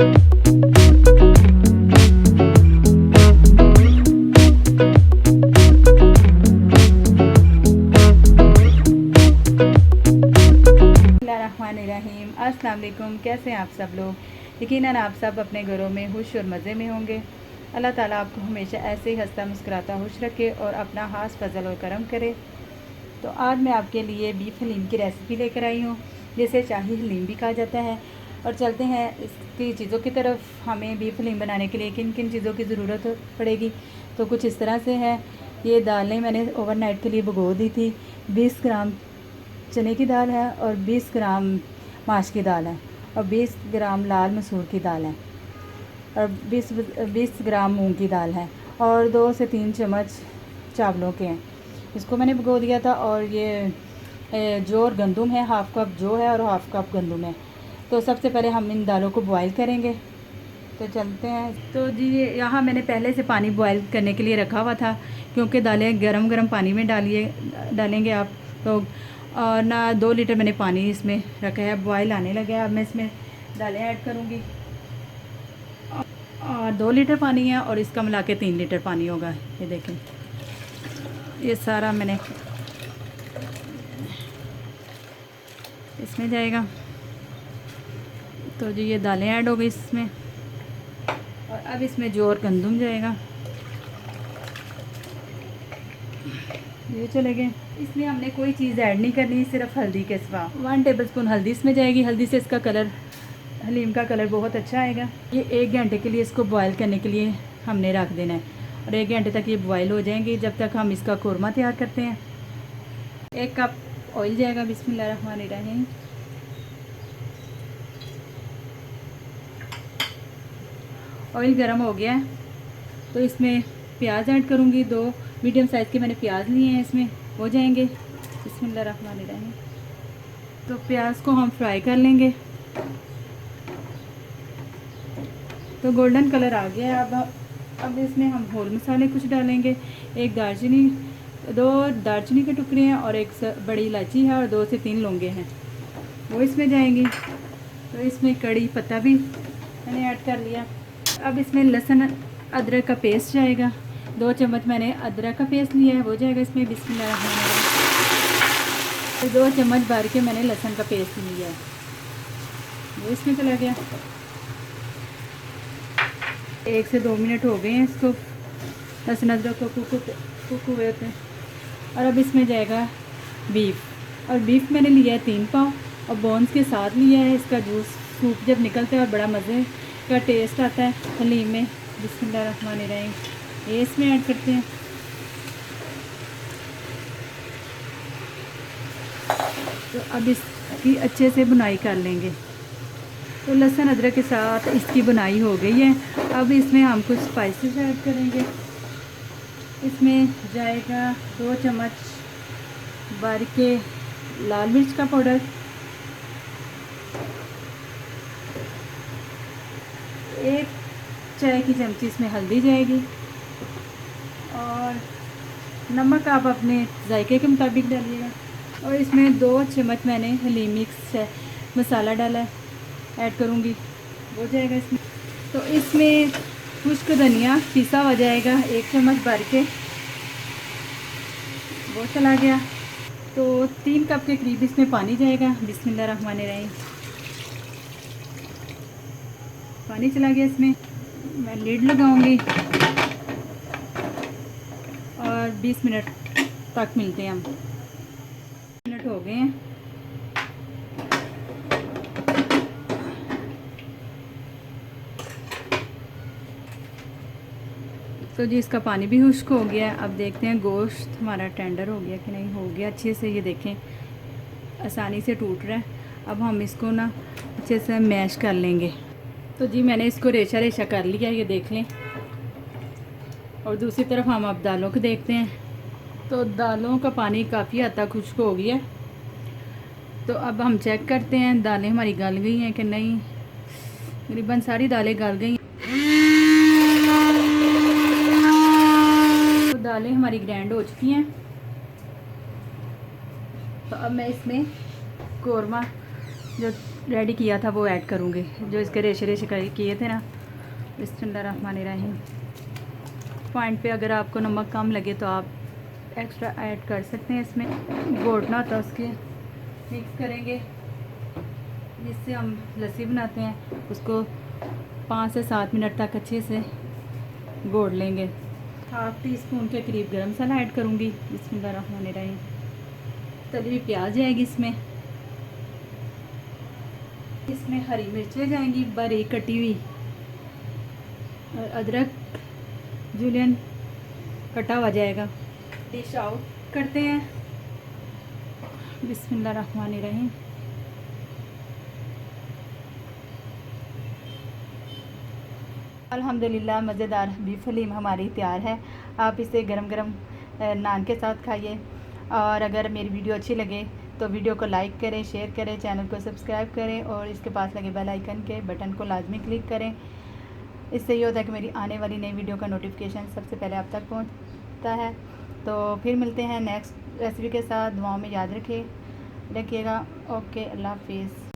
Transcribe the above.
अस्सलाम वालेकुम। कैसे हैं आप सब लोग? यकीनन आप सब अपने घरों में खुश और मज़े में होंगे। अल्लाह ताला आपको हमेशा ऐसे ही हंसता मुस्कुराता खुश रखे और अपना खास फजल और करम करे। तो आज मैं आपके लिए बीफ हलीम की रेसिपी लेकर आई हूँ, जिसे शाही हलीम भी कहा जाता है। और चलते हैं इसकी चीज़ों की तरफ। हमें बीफ हलीम बनाने के लिए किन किन चीज़ों की ज़रूरत पड़ेगी, तो कुछ इस तरह से है। ये दालें मैंने ओवरनाइट के लिए भिगो दी थी। 20 ग्राम चने की दाल है और 20 ग्राम माश की दाल है और 20 ग्राम लाल मसूर की दाल है और 20 ग्राम मूंग की दाल है और 2 से 3 चम्मच चावलों के हैं। इसको मैंने भिगो दिया था। और ये जौ और गंदम है, हाफ़ कप जौ है और हाफ़ कप गंदम है। तो सबसे पहले हम इन दालों को बॉईल करेंगे। तो चलते हैं। तो जी यहाँ मैंने पहले से पानी बॉईल करने के लिए रखा हुआ था, क्योंकि दालें गरम पानी में डालेंगे आप। तो और ना 2 लीटर मैंने पानी इसमें रखा है, बॉयल आने लगा है। अब मैं इसमें दालें ऐड करूँगी और 2 लीटर पानी है और इसका मिला के 3 लीटर पानी होगा। ये देखें, ये सारा मैंने इसमें जाएगा। तो जी ये दालें ऐड हो गई इसमें और अब इसमें जौ और गंदम जाएगा। ये चले गए। इसमें हमने कोई चीज़ ऐड नहीं करनी, सिर्फ हल्दी के सिवा। 1 टेबलस्पून हल्दी इसमें जाएगी। हल्दी से इसका कलर, हलीम का कलर बहुत अच्छा आएगा। ये 1 घंटे के लिए इसको बॉयल करने के लिए हमने रख देना है और 1 घंटे तक ये बॉयल हो जाएंगी, जब तक हम इसका कोरमा तैयार करते हैं। 1 कप ऑयल जाएगा। बिस्मिल्लाहिर्रहमानिर्रहीम। ऑयल गर्म हो गया है तो इसमें प्याज ऐड करूँगी। 2 मीडियम साइज़ के मैंने प्याज लिए हैं, इसमें हो जाएंगे। बिस्मिल्लाहिर्रहमानिर्रहीम। तो प्याज को हम फ्राई कर लेंगे। तो गोल्डन कलर आ गया है। अब इसमें हम होल मसाले कुछ डालेंगे। 1 दालचीनी, 2 दालचीनी के टुकड़े हैं और 1 बड़ी इलायची है और 2 से 3 लौंगे हैं, वो इसमें जाएंगी। तो इसमें कड़ी पत्ता भी मैंने ऐड कर लिया। अब इसमें लहसुन अदरक का पेस्ट जाएगा। 2 चम्मच मैंने अदरक का पेस्ट लिया है, वो जाएगा इसमें। बिस्मिल्लाहिर्रहमानिर्रहीम। तो 2 चम्मच भर के मैंने लहसुन का पेस्ट लिया है, वो इसमें चला गया। 1 से 2 मिनट हो गए हैं इसको लहसुन अदरक को कुक हुए थे। और अब इसमें जाएगा बीफ। और बीफ मैंने लिया है 3 पाव और बोन्स के साथ लिया है। इसका जूस, सूप जब निकलता है और बड़ा मज़े का टेस्ट आता है हलीम में। बिस्मिल्लाहिर्रहमानिर्रहीम। ये इसमें ऐड करते हैं। तो अब इसकी अच्छे से बुनाई कर लेंगे। तो लहसुन अदरक के साथ इसकी बुनाई हो गई है। अब इसमें हम कुछ स्पाइसेस ऐड करेंगे। इसमें जाएगा 2 चम्मच बारीक लाल मिर्च का पाउडर, 1 चाय की चमची इसमें हल्दी जाएगी और नमक आप अपने जायके के मुताबिक डालिएगा। और इसमें 2 चम्मच मैंने हलीम मिक्स मसाला डाला है, ऐड करूँगी, वो जाएगा इसमें। तो इसमें खुश्क धनिया पिसा हो जाएगा, 1 चम्मच भर के, वो चला गया। तो 3 कप के करीब इसमें पानी जाएगा। बिस्मिल्लाहिर्रहमानिर्रहीम। पानी चला गया इसमें। मैं लिड लगाऊंगी और 20 मिनट तक मिलते हैं हम। 20 मिनट हो गए हैं। तो जी इसका पानी भी खुश्क हो गया है। अब देखते हैं गोश्त हमारा टेंडर हो गया कि नहीं। हो गया अच्छे से, ये देखें आसानी से टूट रहा है। अब हम इसको ना अच्छे से मैश कर लेंगे। तो जी मैंने इसको रेशा रेशा कर लिया, ये देख लें। और दूसरी तरफ हम अब दालों को देखते हैं। तो दालों का पानी काफ़ी हद तक खुश्क हो गया। तो अब हम चेक करते हैं दालें हमारी गल गई हैं कि नहीं। तकरीबन सारी दालें गल गई। तो दालें हमारी ग्राइंड हो चुकी हैं। तो अब मैं इसमें कोरमा जो रेडी किया था वो ऐड करूँगी, जो इसके रेशे रेशे किए थे ना। बिस्मिल्लाहिर्रहमानिर्रहीम। पॉइंट पे अगर आपको नमक कम लगे तो आप एक्स्ट्रा ऐड कर सकते हैं। इसमें घोटना होता है उसके, मिक्स करेंगे। जिससे हम लस्सी बनाते हैं उसको 5 से 7 मिनट तक अच्छे से घोट लेंगे। हाफ़ टी स्पून के करीब गरम मसाला ऐड करूँगी। बिस्मिल्लाहिर्रहमानिर्रहीम। तली हुई प्याज जाएगी इसमें हरी मिर्चें जाएंगी बारीक कटी हुई, और अदरक जूलियन कटा हुआ जाएगा। डिश आउट करते हैं। बिस्मिल्लाहिर्रहमानिर्रहीम। अल्हम्दुलिल्लाह मज़ेदार बीफ हलीम हमारी तैयार है। आप इसे गरम गरम नान के साथ खाइए। और अगर मेरी वीडियो अच्छी लगे तो वीडियो को लाइक करें, शेयर करें, चैनल को सब्सक्राइब करें और इसके पास लगे बेल आइकन के बटन को लाजमी क्लिक करें। इससे ये होता है कि मेरी आने वाली नई वीडियो का नोटिफिकेशन सबसे पहले आप तक पहुंचता है। तो फिर मिलते हैं नेक्स्ट रेसिपी के साथ। दुआओं में याद रखिएगा। ओके, अल्लाह हाफिज़।